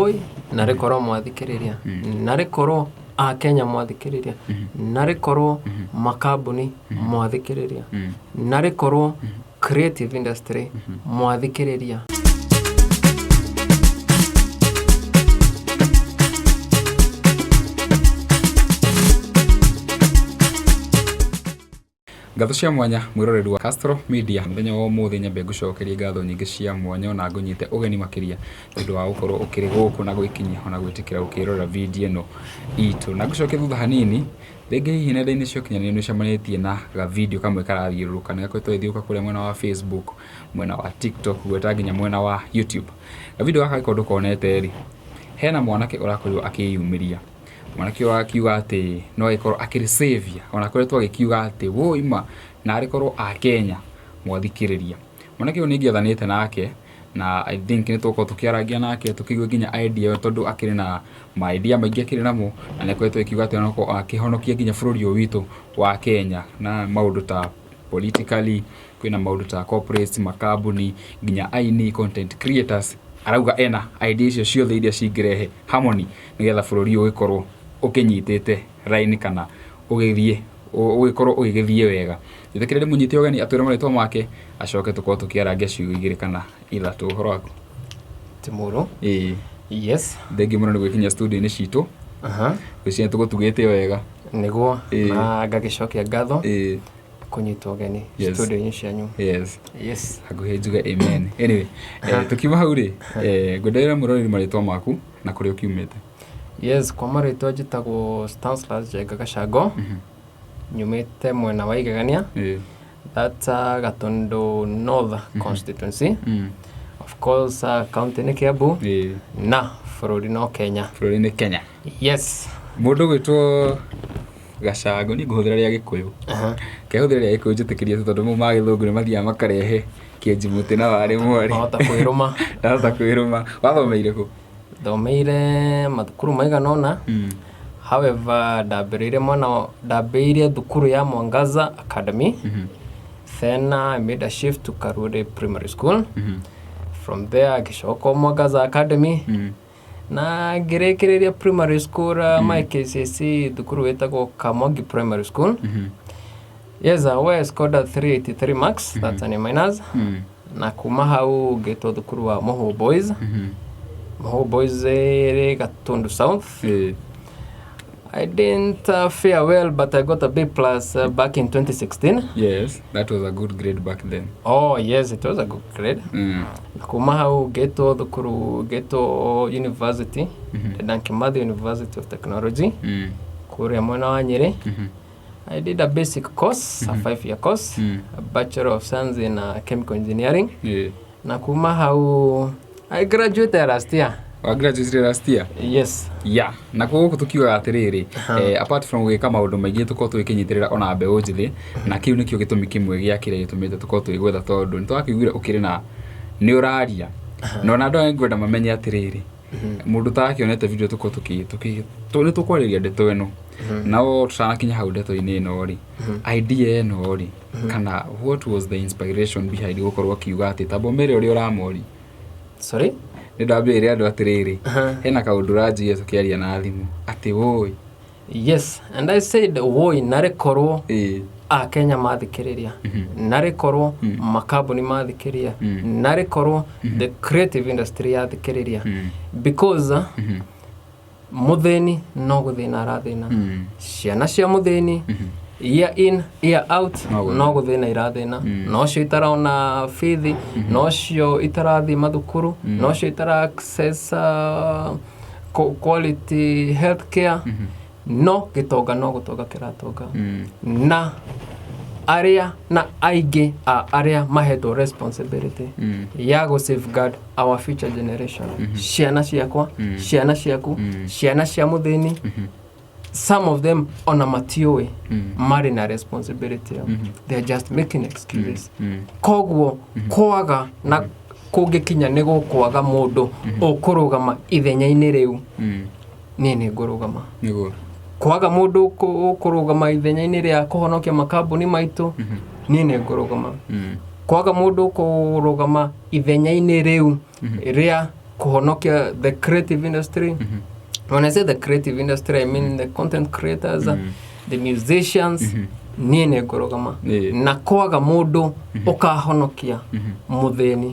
woi narĩ korwo mwathikiriria narĩ korwo a Kenya mwathikiriria narĩ korwo makambuni mwathikiriria narĩ korwo creative industry mwathikiriria. Ngatho cia mwanya mwiroreri wa Castro Media muthenya wa umuthi nyambe gucokeria ngatho nyingi cia mwanya na ngunyite ugeni makiria ndu wa gukorwo ukiri guku na gwikinyia ona gwitikira ukirora video ino itu na gucoke thutha hanini rĩngĩ hihi nenda-inĩ cia ũkinyanĩria nĩũcemanitie na ga video kamwe karathiũrũrũka nĩ gakoretwo gĩthiũrũrũka kũrĩa mwena wa Facebook, mwena wa TikTok, gweta nginya mwena wa YouTube. Ga video gaka gĩkorwo ndũkonete rĩ, hena mwanake ũrakorirwo akĩyumĩria. Mwanake ũyũ akiuga atĩ no agĩkorwo akĩrĩ savior, ona akoretwo agĩkiuga atĩ woima na arĩkorwo a Kenya mwathikĩrĩria. Mwanake ũyũ nĩngĩathanĩte nake na I think nĩ tũkorwo tũkĩarangia nake tũkĩigua nginya idea tondũ akĩrĩ na idea maingĩ akĩrĩ namo na nĩ akoretwo akiuga atĩ no akĩhonokia nginya bũrũri ũyũ witũ wa Kenya na maũndũ ta politically, kwĩna maũndũ ta corporates, makambuni, nginya aini, content creators. Arauga ena idea icio ciothe iria cingĩrehe harmony nĩgetha bũrũri ũyũ ũkorwo ũkĩnyitĩte raini kana ũgĩkorwo ũgĩgĩthiĩ wega. Thikĩrĩria mũnyite ũgeni atwĩre marĩtwa make acoke tũkorwo tũkĩarangia ciugo igĩrĩ kana ithatũ. Ũhoro waku? Timuro. Yes. Thengi mũno nĩ gwĩkinyia studio-inĩ citũ. Gwĩciria tũgũtugĩte wega. Nĩguo na ngagĩcokia ngatho kunyita ũgeni studio-inĩ cianyu. Yes. Hakuhĩ njuge amen. Anyway, tukiuma hau rĩ, ngwenderea mũroreri marĩtwa maku na kũrĩa ũkiumĩte. Yes, kwa marĩtwa njĩtagwo Stanislas Njenga Gacango. Nyumĩte mwena wa Igegania. That's Gatondo North constituency. Of course, county nĩ Kiambu. Na bũrũri no Kenya. Bũrũri nĩ Kenya. Yes. Mũndũ gwĩtwo Gacango nĩ ngũhũthĩra rĩa Gĩkũyũ. Kehũthĩra rĩa Gĩkũyũ njĩtĩkĩria tondũ mo ma Gĩthũngũ nĩ mathiaga makarehe kĩenjimũtĩ na warĩ mwari. Wahota kwĩrũma. Wahota kwĩrũma. Wathomeire kũ? Thomeire mathukuru maigana ũna. However, ndambĩrĩire thukuru ya Mwangaza Academy. Then I made a shift to Karure Primary School. From there, ngĩcoka Mwangaza Academy. Na ngĩrĩkĩrĩria primary school my KCSE thukuru wĩtagwo Kamogi Primary School. Yes, I scored 383 marks. That's an minus. Na kuma hau ngĩtwo thukuru wa Moho Boys. Moho Boys Gatundu South. I didn't fare well, but I got a B plus back in 2016. Yes, that was a good grade back then. Oh yes, it was a good grade. Kuma hau ngĩtwo thukuru university, Kimathi University of Technology, kũrĩa mwena wa Nyeri. I did a basic course, a 5-year course, a Bachelor of Science in Chemical Engineering. Na kuma hau I graduated last year. Graduated last year? Yes. Yeah. Na gũkũ tukiuga atĩrĩrĩ, apart from gwĩka maũndũ maingĩ tũkorwo tũgĩkinyitĩrĩra ona mbeũ njĩthĩ, na kĩu nĩkĩo gĩtũmi kĩmwe gĩa kĩrĩa gĩtũmĩte tũkorwo tũgĩgwetha tondũ nĩ twakĩiguire ũkĩrĩ na nĩ ũraria. No na andũ aya ngwenda mamenye atĩrĩrĩ, mũndũ takĩonete video tũkorwo nĩ tũkwarĩria ndeto ĩno. No tũtanakinya hau ndeto-inĩ ĩno rĩ, idea ĩno rĩ, kana what was the inspiration behind gũkorwo akiuga atĩ tabo mere ũrĩa ũramori? Sorry? Nĩ ndambĩrĩria andũ atĩrĩrĩ, hena kaũndũ ranjia tũkĩaria na thimũ atĩ woi. Yes, and I said woi narĩ korwo a Kenya mathikĩrĩria, narĩ korwo makambuni mathikĩrĩria, narĩ korwo the creative industry yathikĩrĩria, because mũthĩni no gũthĩna arathĩna, ciana cia mũthĩni year in year out no gũthĩna irathĩna, nocio itarona bithi, nocio itarathi mathukuru, nocio itara access quality healthcare. No gĩtonga no gũtonga kĩratonga. Na arĩa na aingĩ arĩa mahetwo responsibility ya go safeguard our future generation. Ciana ciakwa, ciana ciaku, ciana cia mũthĩni. Some of them on a matioi marry na responsibility. They're just making excuses. Korwo kwaga na kũngĩkinya nĩ gũkwaga mũndũ ũkũrũgama ithenya-inĩ rĩu. Niĩ nĩ ngũrũgama. Kwaga mũndũ ũkũrũgama ithenya-inĩ rĩa kũhonokia makambuni maitũ. Niĩ nĩ ngũrũgama. Kwaga mũndũ ũkũrũgama ithenya-inĩ rĩu rĩa kuhonokia the creative industry. When I say the creative industry, I mean the content creators, the musicians, niĩ nĩ ngorogama na kwaga mũndũ ũkahonokia mũthĩni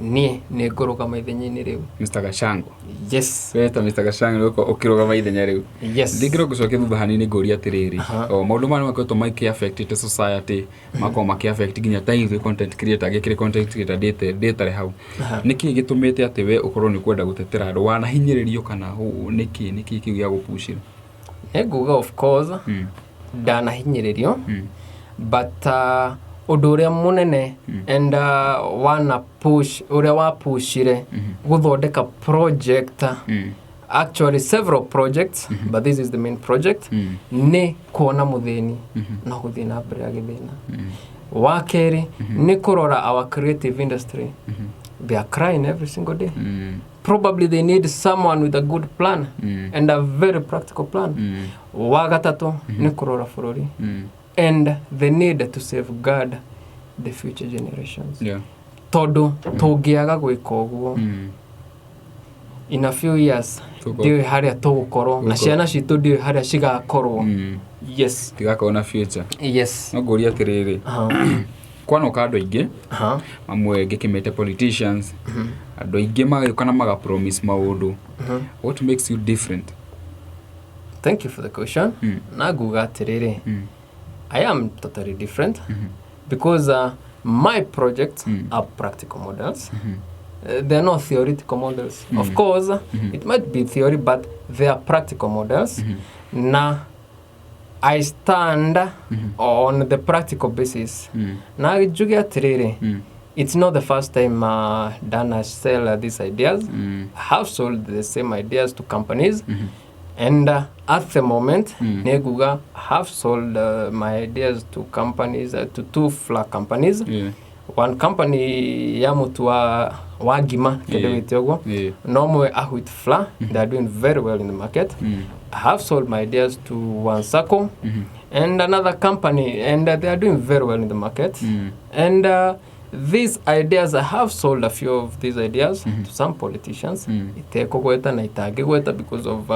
niĩ nĩ ngorogama ithenya-inĩ rĩu. Mr. Gashango. Yes. Weta Mr. Gashango uko ukirogama ithenya rĩu. Yes. Ndingĩro gũcokia thutha hanini ngũria atĩrĩrĩ. Maũndũ marĩa makoretwo makĩ-affect society, makorwo makĩ-affect nginya ta ithuĩ content creator, gĩkĩrĩ content creator ndĩtarĩ hau. Nĩkĩ gĩtũmĩte atĩ we ũkorwo nĩ kwenda gũtetera andũ wanahinyĩrĩrio kana nĩkĩ kĩu gĩa gũpushĩra? Kuga of course ndanahinyĩrĩrio but ũndũ ũrĩa mũnene and wana push ũrĩa wapushire gũthondeka project actually several projects but this is the main project nĩ kuona mũthĩni na gũthiĩ na mbere ya gĩthĩna. Wa kerĩ nĩ kũrora our creative industry. They are crying every single day. Probably they need someone with a good plan and a very practical plan. Wa gatatũ nĩ kũrora bũrũri and the need to safeguard the future generations. Tondũ tũngĩaga gwĩka ũguo in a few years ndiũĩ harĩa tũgũkorwo na ciana citũ ndiũĩ harĩa cigakorwo. Yes. Tigakorwo na future. Yes. No ngũria atĩrĩrĩ. Kwanoka andũ aingĩ amwe ngĩkĩmete politicians andũ aingĩ magĩũka na maga-promise maũndũ. What makes you different? Thank you for the question. Na nguga atĩrĩrĩ, I am totally different because my projects are practical models. They are not theoretical models. Of course, it might be theory, but they are practical models. Na I stand on the practical basis. Na njuge atĩrĩrĩ, it's not the first time Dana sell these ideas. I have sold the same ideas to companies. And at the moment, Kuga have sold my ideas to companies, to two flag companies. One company ya mutu wa gima kedewite ogo. No Umwe with fla. They are doing very well in the market. I have sold my ideas to one circle and another company, and they are doing very well in the market. And these ideas, I have sold a few of these ideas to some politicians. Itekogweta na itagegweta because of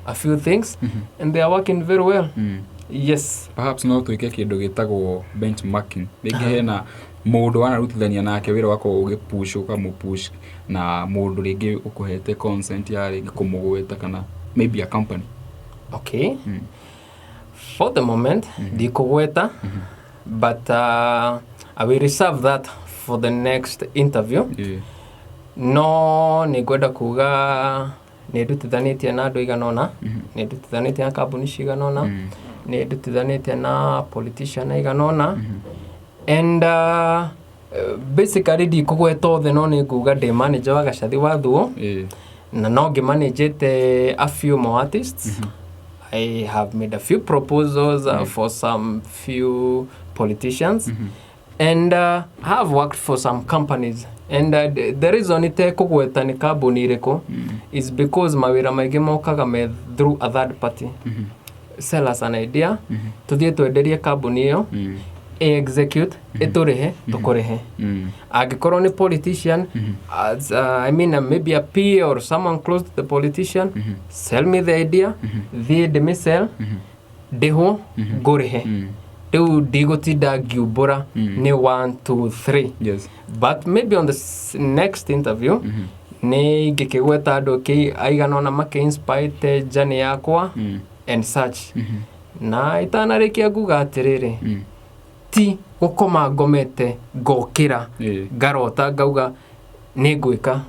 a few things, and they are working very well. Yes. Perhaps no tuike kindu gitagwo benchmarking. Rĩngĩ hena mũndũ wanarutithania nake wĩra wako ũgĩpush ũkamũpush na mũndũ rĩngĩ ũkũhete consent ya rĩngĩ kũmũgweta kana maybe a company. Okay. For the moment, ndikũgweta, but I will reserve that for the next interview. No nĩngwenda kuga nĩndutithanĩtie na andũ iganona, nĩndutithanĩtie na kambuni ciganona, nĩndutithanĩtie na politician iganona, and basically ndikũgweta othe no nĩnguga ndĩ manager wa Gacathi wa Thuo na no ngĩmanagĩte a few more artists. I have made a few proposals for some few politicians. And I have worked for some companies. And the reason itekũgweta nĩ kambuni ĩrĩkũ is because mawĩra maingĩ mokaga me through a third party. Sell us an idea, tuthiĩ twenderie kambuni ĩyo, execute, ĩtũrĩhe, tũkũrĩhe. Angĩkorwo nĩ politician, as, I mean maybe a peer or someone close to the politician, sell me the idea, thiĩ ndĩmĩsell, ndĩhwo, ngũrĩhe. Rĩu ndigũtinda ngiumbũra nĩ 1, 2, 3. Yes. But maybe on the next interview, nĩ ngĩkĩgweta andũ aiganona makĩ-inspire journey yakwa and such. Na itanarĩkia nguga atĩrĩrĩ, ti gũkoma ngomete ngokĩra ngarota ngauga nĩ ngwĩka.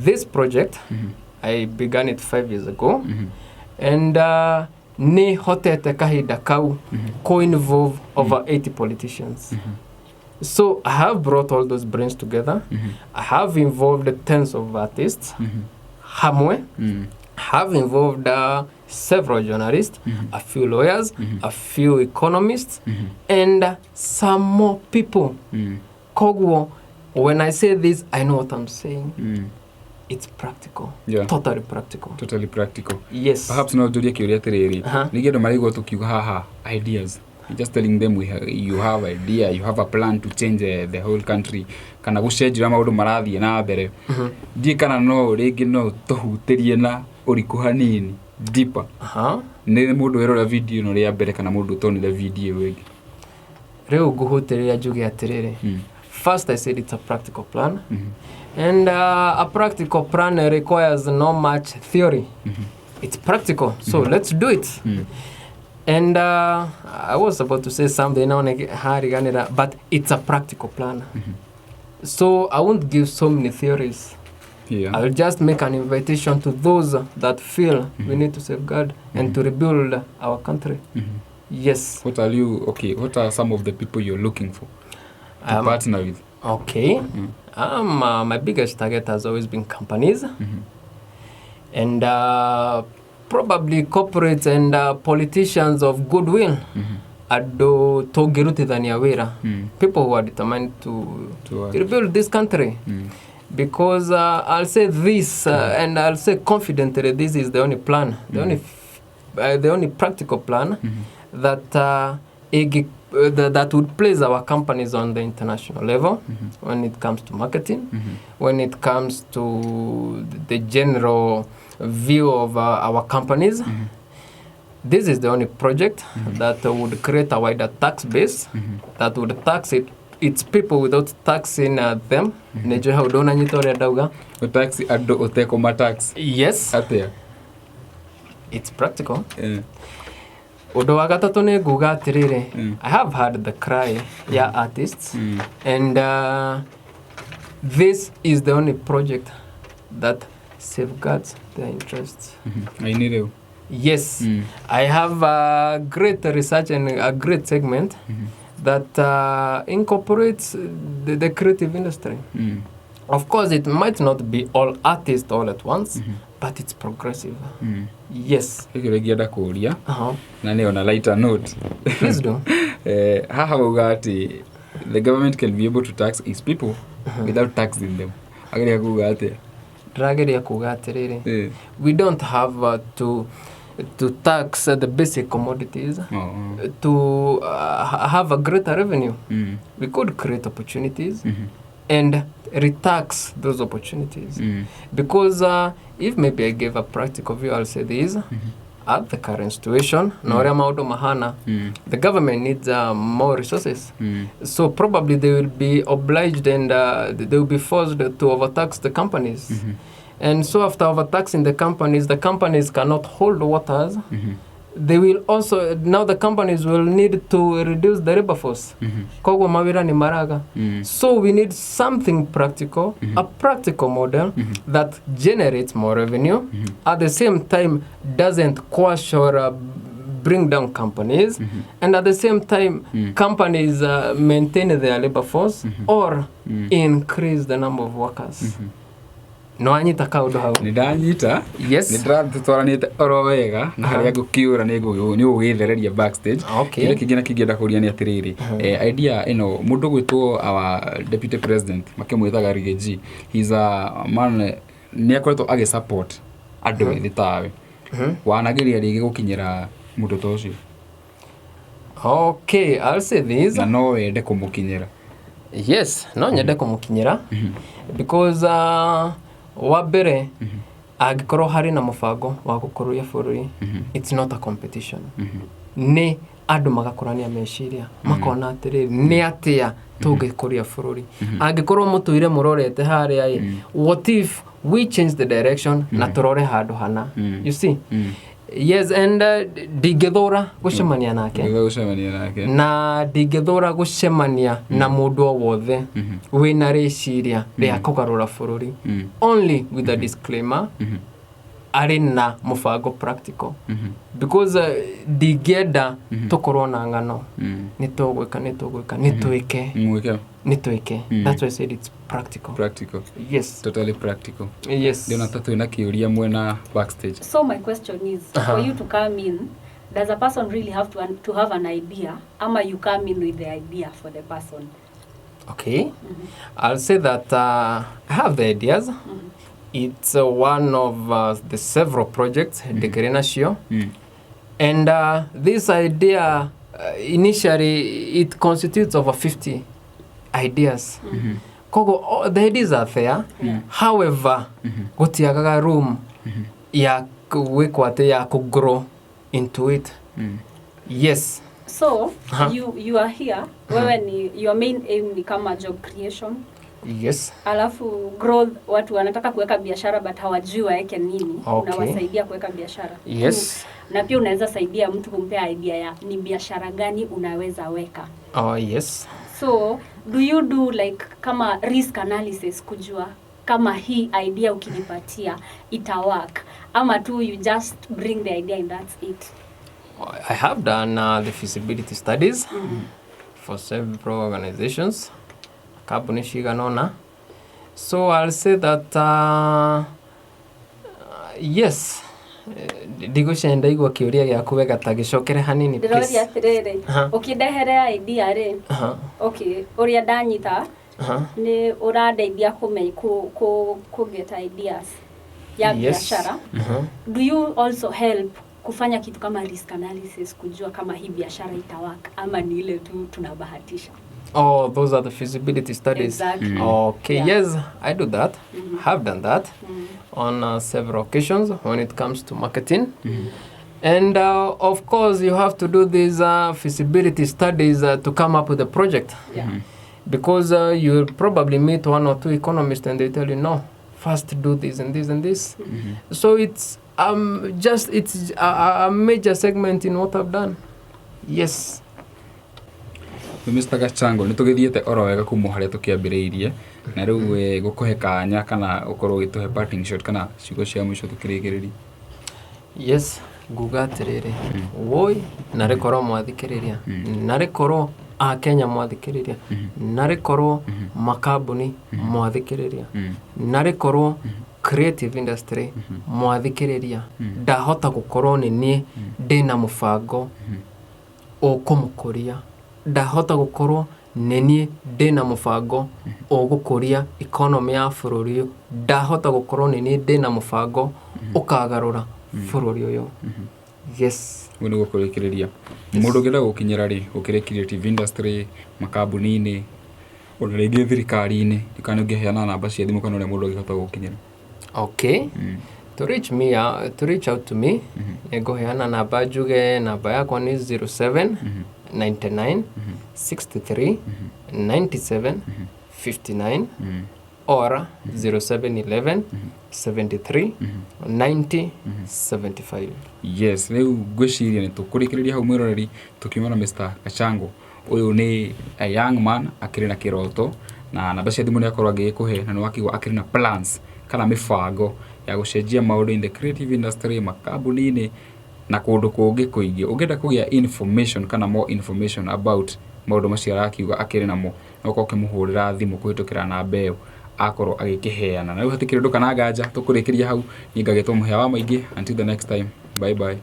This project, I began it 5 years ago, and nĩ hotete kahinda kau co-involve over 80 politicians. So I have brought all those brains together. I have involved tens of artists. Hamwe. Have involved several journalists, a few lawyers, a few economists, and some more people. Korwo, when I say this, I know what I'm saying. It's practical. Totally practical. Totally practical. Yes. Perhaps no njurie kĩũria atĩrĩrĩ. Nĩngĩ andũ marĩgwo tũkiuga haha ideas. You're just telling them you have idea, you have a plan to change the whole country. Kana gucenjira maundu marathie na mbere. Ndi kana no ringi no tuhutirie na uriku hanini deeper. Ni mundu werora video no ria mbere kana mundu tonire video wengi. Reu guhutiria njuge atiriri. First, I said it's a practical plan. And a practical plan requires no much theory. It's practical, so let's do it. And I was about to say something, but it's a practical plan. So I won't give so many theories. I will just make an invitation to those that feel we need to safeguard and to rebuild our country. Yes. What are some of the people you're looking for to partner with? Okay. My biggest target has always been companies. And probably corporates and politicians of goodwill. People who are determined to rebuild this country. Because I'll say this, and I'll say confidently, this is the only plan, the only practical plan that would place our companies on the international level when it comes to marketing, when it comes to the general view of our companies. This is the only project that would create a wider tax base that would tax its people without taxing them. Yes. It's practical. I have heard the cry, artists, and this is the only project that safeguards their interests. I need you. Yes, I have a great research and a great segment that incorporates the creative industry. Of course, it might not be all artists all at once, but it's progressive. Yes. On a lighter note. Please do. The government can be able to tax its people without taxing them. We don't have to tax the basic commodities to have a greater revenue. We could create opportunities and retax those opportunities. Because if maybe I gave a practical view, I'll say this. At the current situation, the government needs more resources. So probably they will be obliged and they will be forced to overtax the companies. And so after overtaxing the companies cannot hold waters. They will also, now the companies will need to reduce the labor force. So we need something practical, a practical model that generates more revenue, at the same time doesn't quash or bring down companies, and at the same time companies maintain their labor force or increase the number of workers. No anyita kaundo hau. Nindanyita. Yes. Nindratwaranite oro wega na haria gukiura ni gugithereria backstage. Okay. Kile kingina kuria ni atiriri. Idea ino mundu gwitwo our deputy president makimwithaga Rigathi. He's a man ni akoretwo agi support andu thitawe. Wanagiria rigi gukinyira mundu tocio. Okay, I'll say this. Na no wende kumukinyira. Yes, no nyende kumukinyira because wabere agikorwo hari na mubango wa gukuruya bururi, it's not a competition. Ni andu magakorania meciria makona atiriri ni atia tungikuria bururi. Agikorwo mutuire murorete haria what if we change the direction na turore handu hana. You see? Yes, and digethora gucemania nake na digethora gucemania na mundu o wothe wina reciria ria kugarura bururi only with a disclaimer ari na mubango practical because digenda tukorwo na ngano nitugwika nituike. That's why I said it's practical. Yes, totally practical. Yes. Ndio natatu ina kiuria mwena backstage. So my question is, for you to come in, does a person really have to have an idea, ama you come in with the idea for the person? Okay. I'll say that I have the ideas. It's one of the several projects, the Green Show. And this idea initially it constitutes over 50 ideas. Kogo, the ideas are there. However, gutiagaga room ya kuwekwate ya kugrow into it. Yes. So, you are here, wewe ni your main aim ni kama job creation. Yes. Alafu growth, watu wanataka kuweka biashara but hawajui waeke nini. Okay. Unawasaidia kuweka biashara. Yes. Na pia unaweza saidia mtu kumpea idea ya ni biashara gani unaweza weka. Oh, yes. So, do you do like kama risk analysis kujua kama hii idea ukinipatia ita work ama tu you just bring the idea and that's it? I have done the feasibility studies for several organizations. Kabuni shiganona. So I'll say that yes. Digusenda igwa kiuria gya kuwega tagicokere hanini please. Ndĩroria atĩrĩrĩ, ũkĩndehere idea rĩ, okay, ũrĩa ndanyita nĩ ũrandeithia get ideas ya biashara. Do you also help kufanya kitu kama risk analysis kujua kama hii biashara itawaka ama ni ile tu tunabahatisha? Oh, those are the feasibility studies. Exactly. Okay, yeah. Yes, I do that. Have done that on several occasions when it comes to marketing. And of course, you have to do these feasibility studies to come up with a project. Because you'll probably meet one or two economists and they tell you, no, first do this and this and this. So it's it's a major segment in what I've done. Yes. Mr. Gachango nitugithiete oro wega kuma haria tukiambiriirie na riu gukuhe kanya kana ukorwo gituhe parting shot kana ciugo cia mwisho tukirigiriria. Yes, nguga atiriri woi nari korwo mwathikiriria nari korwo a Kenya mwathikiriria nari korwo makambuni mwathikiriria nari korwo creative industry mwathikiriria ndahota gukorwo ni ndina mubango ukumukuria ndahota gukorwo nenie ndina mubango ugukuria economy ya bururi ndahota gukorwo nenie ndina mubango ukagarura bururi uyu. Yes, wone gukurikiriria mundu ngenda gukinyira ri ukire creative industry makambuni-ini ona ringi thirikari-ini ikana ngiheana namba cia thimu kana ule mundu ngihota gukinyira. Okay. To reach out to me nguheana namba njuge namba yakwa ni 07 99 63 97 59 or 0711 73 90 75. Yes, riu ngwiciria ni tukurikiriria hau mwiroreri tukiumana Mr. Gachango uyu ni a young man akiri na kiroto na namba cia thimu ni akorwo agikuhe na ni wakigwa akiri na plans kana mibango ya gucenjia maundu in the creative industry makambuni-ini na kundu kungi kuingi. Ungenda kugia information kana more information about maundu macio arakiuga akiri namo no ko kimuhurira thimu kuhitukira namba iyo akorwo agikiheana na riu hatikiri ndu kana nganja tukurikiria hau ningagetwo muhea wa maingi. Until the next time, bye bye.